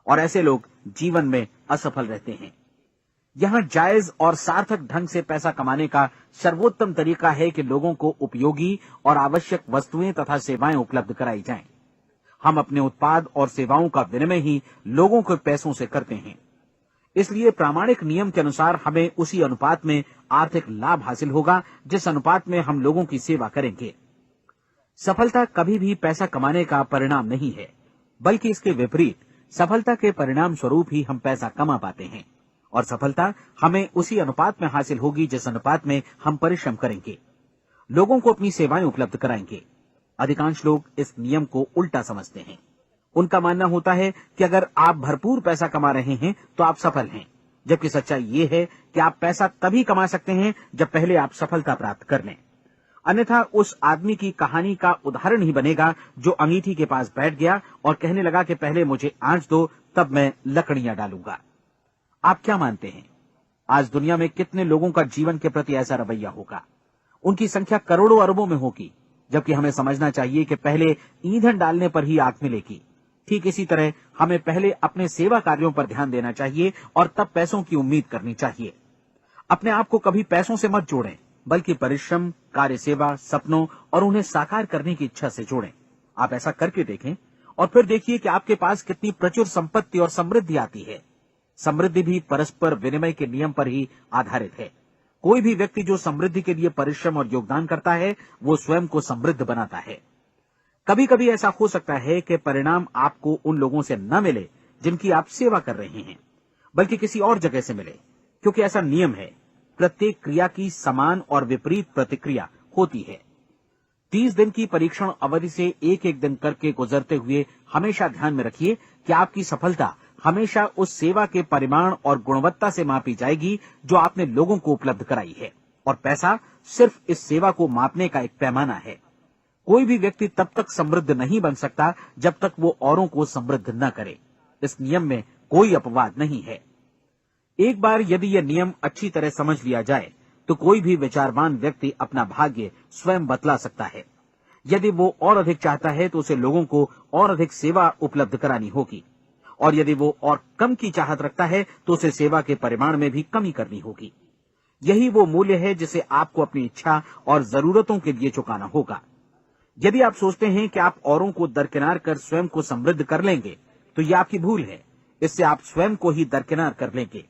S2: और ऐसे लोग जीवन में असफल रहते हैं। यहां जायज और सार्थक ढंग से पैसा कमाने का सर्वोत्तम तरीका है कि लोगों को उपयोगी और आवश्यक वस्तुएं तथा सेवाएं उपलब्ध कराई जाएं। हम अपने उत्पाद और सेवाओं का विनिमय ही लोगों के पैसों से करते हैं। इसलिए प्रामाणिक नियम के अनुसार हमें उसी अनुपात में आर्थिक लाभ हासिल होगा जिस अनुपात में हम लोगों की सेवा करेंगे। सफलता कभी भी पैसा कमाने का परिणाम नहीं है, बल्कि इसके विपरीत सफलता के परिणाम स्वरूप ही हम पैसा कमा पाते हैं, और सफलता हमें उसी अनुपात में हासिल होगी जिस अनुपात में हम परिश्रम करेंगे, लोगों को अपनी सेवाएं उपलब्ध कराएंगे। अधिकांश लोग इस नियम को उल्टा समझते हैं। उनका मानना होता है कि अगर आप भरपूर पैसा कमा रहे हैं तो आप सफल हैं, जबकि सच्चाई ये है कि आप पैसा तभी कमा सकते हैं जब पहले आप सफलता प्राप्त कर लें। अन्यथा उस आदमी की कहानी का उदाहरण ही बनेगा जो अंगीठी के पास बैठ गया और कहने लगा कि पहले मुझे आंच दो, तब मैं लकड़ियां डालूंगा। आप क्या मानते हैं, आज दुनिया में कितने लोगों का जीवन के प्रति ऐसा रवैया होगा? उनकी संख्या करोड़ों अरबों में होगी, जबकि हमें समझना चाहिए कि पहले ईंधन डालने पर ही आग मिलेगी। ठीक इसी तरह हमें पहले अपने सेवा कार्यों पर ध्यान देना चाहिए और तब पैसों की उम्मीद करनी चाहिए। अपने आप को कभी पैसों से मत जोड़ें, बल्कि परिश्रम, कार्य सेवा, सपनों और उन्हें साकार करने की इच्छा से जोड़ें। आप ऐसा करके देखें और फिर देखिए कि आपके पास कितनी प्रचुर संपत्ति और समृद्धि आती है। समृद्धि भी परस्पर विनिमय के नियम पर ही आधारित है। कोई भी व्यक्ति जो समृद्धि के लिए परिश्रम और योगदान करता है, वो स्वयं को समृद्ध बनाता है। कभी कभी ऐसा हो सकता है कि परिणाम आपको उन लोगों से न मिले जिनकी आप सेवा कर रहे हैं, बल्कि किसी और जगह से मिले, क्योंकि ऐसा नियम है, प्रत्येक क्रिया की समान और विपरीत प्रतिक्रिया होती है। 30 दिन की परीक्षण अवधि से एक एक दिन करके गुजरते हुए हमेशा ध्यान में रखिए कि आपकी सफलता हमेशा उस सेवा के परिमाण और गुणवत्ता से मापी जाएगी जो आपने लोगों को उपलब्ध कराई है, और पैसा सिर्फ इस सेवा को मापने का एक पैमाना है। कोई भी व्यक्ति तब तक समृद्ध नहीं बन सकता जब तक वो औरों को समृद्ध न करे। इस नियम में कोई अपवाद नहीं है। एक बार यदि यह नियम अच्छी तरह समझ लिया जाए तो कोई भी विचारवान व्यक्ति अपना भाग्य स्वयं बतला सकता है। यदि वो और अधिक चाहता है तो उसे लोगों को और अधिक सेवा उपलब्ध करानी होगी, और यदि वो और कम की चाहत रखता है तो उसे सेवा के परिमाण में भी कमी करनी होगी। यही वो मूल्य है जिसे आपको अपनी इच्छा और जरूरतों के लिए चुकाना होगा। यदि आप सोचते हैं कि आप औरों को दरकिनार कर स्वयं को समृद्ध कर लेंगे तो यह आपकी भूल है। इससे आप स्वयं को ही दरकिनार कर लेंगे।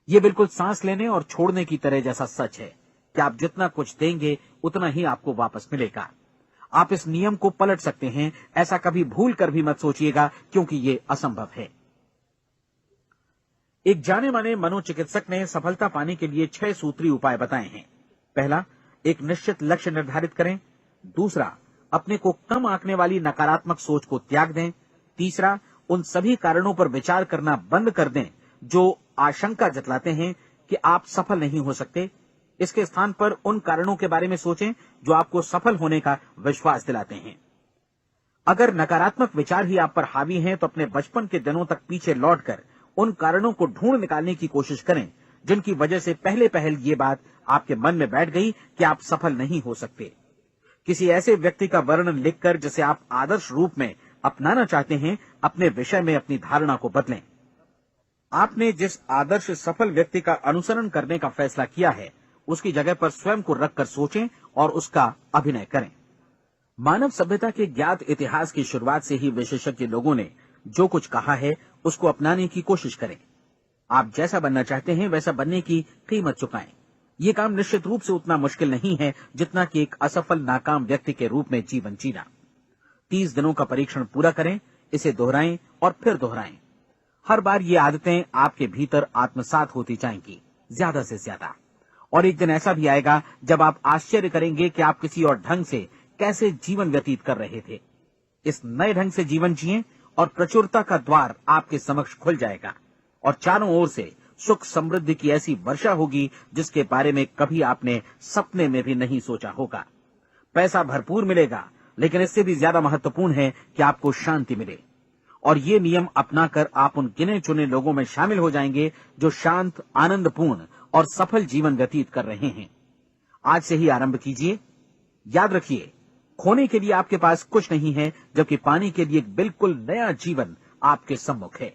S2: ये बिल्कुल सांस लेने और छोड़ने की तरह जैसा सच है कि आप जितना कुछ देंगे उतना ही आपको वापस मिलेगा। आप इस नियम को पलट सकते हैं, ऐसा कभी भूल कर भी मत सोचिएगा, क्योंकि ये असंभव है। एक जाने माने मनोचिकित्सक ने सफलता पाने के लिए 6 सूत्री उपाय बताए हैं। पहला, एक निश्चित लक्ष्य निर्धारित करें। दूसरा, अपने को कम आंकने वाली नकारात्मक सोच को त्याग दें। तीसरा, उन सभी कारणों पर विचार करना बंद कर दें जो आशंका जतलाते हैं कि आप सफल नहीं हो सकते। इसके स्थान पर उन कारणों के बारे में सोचें जो आपको सफल होने का विश्वास दिलाते हैं। अगर नकारात्मक विचार ही आप पर हावी हैं तो अपने बचपन के दिनों तक पीछे लौटकर उन कारणों को ढूंढ निकालने की कोशिश करें जिनकी वजह से पहले पहल ये बात आपके मन में बैठ गई कि आप सफल नहीं हो सकते। किसी ऐसे व्यक्ति का वर्णन लिखकर जिसे आप आदर्श रूप में अपनाना चाहते हैं, अपने विषय में अपनी धारणा को बदलें। आपने जिस आदर्श सफल व्यक्ति का अनुसरण करने का फैसला किया है उसकी जगह पर स्वयं को रखकर सोचें और उसका अभिनय करें। मानव सभ्यता के ज्ञात इतिहास की शुरुआत से ही विशेषज्ञ लोगों ने जो कुछ कहा है उसको अपनाने की कोशिश करें। आप जैसा बनना चाहते हैं वैसा बनने की कीमत चुकाएं। ये काम निश्चित रूप से उतना मुश्किल नहीं है जितना कि एक असफल नाकाम व्यक्ति के रूप में जीवन जीना। 30 दिनों का परीक्षण पूरा करें, इसे दोहराएं और फिर दोहराएं। हर बार ये आदतें आपके भीतर आत्मसात होती जाएंगी, ज्यादा से ज्यादा। और एक दिन ऐसा भी आएगा जब आप आश्चर्य करेंगे कि आप किसी और ढंग से कैसे जीवन व्यतीत कर रहे थे। इस नए ढंग से जीवन जिएं और प्रचुरता का द्वार आपके समक्ष खुल जाएगा और चारों ओर से सुख समृद्धि की ऐसी वर्षा होगी जिसके बारे में कभी आपने सपने में भी नहीं सोचा होगा। पैसा भरपूर मिलेगा, लेकिन इससे भी ज्यादा महत्वपूर्ण है कि आपको शांति मिले। और ये नियम अपनाकर आप उन गिने चुने लोगों में शामिल हो जाएंगे जो शांत, आनंदपूर्ण और सफल जीवन व्यतीत कर रहे हैं। आज से ही आरंभ कीजिए। याद रखिए, खोने के लिए आपके पास कुछ नहीं है, जबकि पाने के लिए एक बिल्कुल नया जीवन आपके सम्मुख है।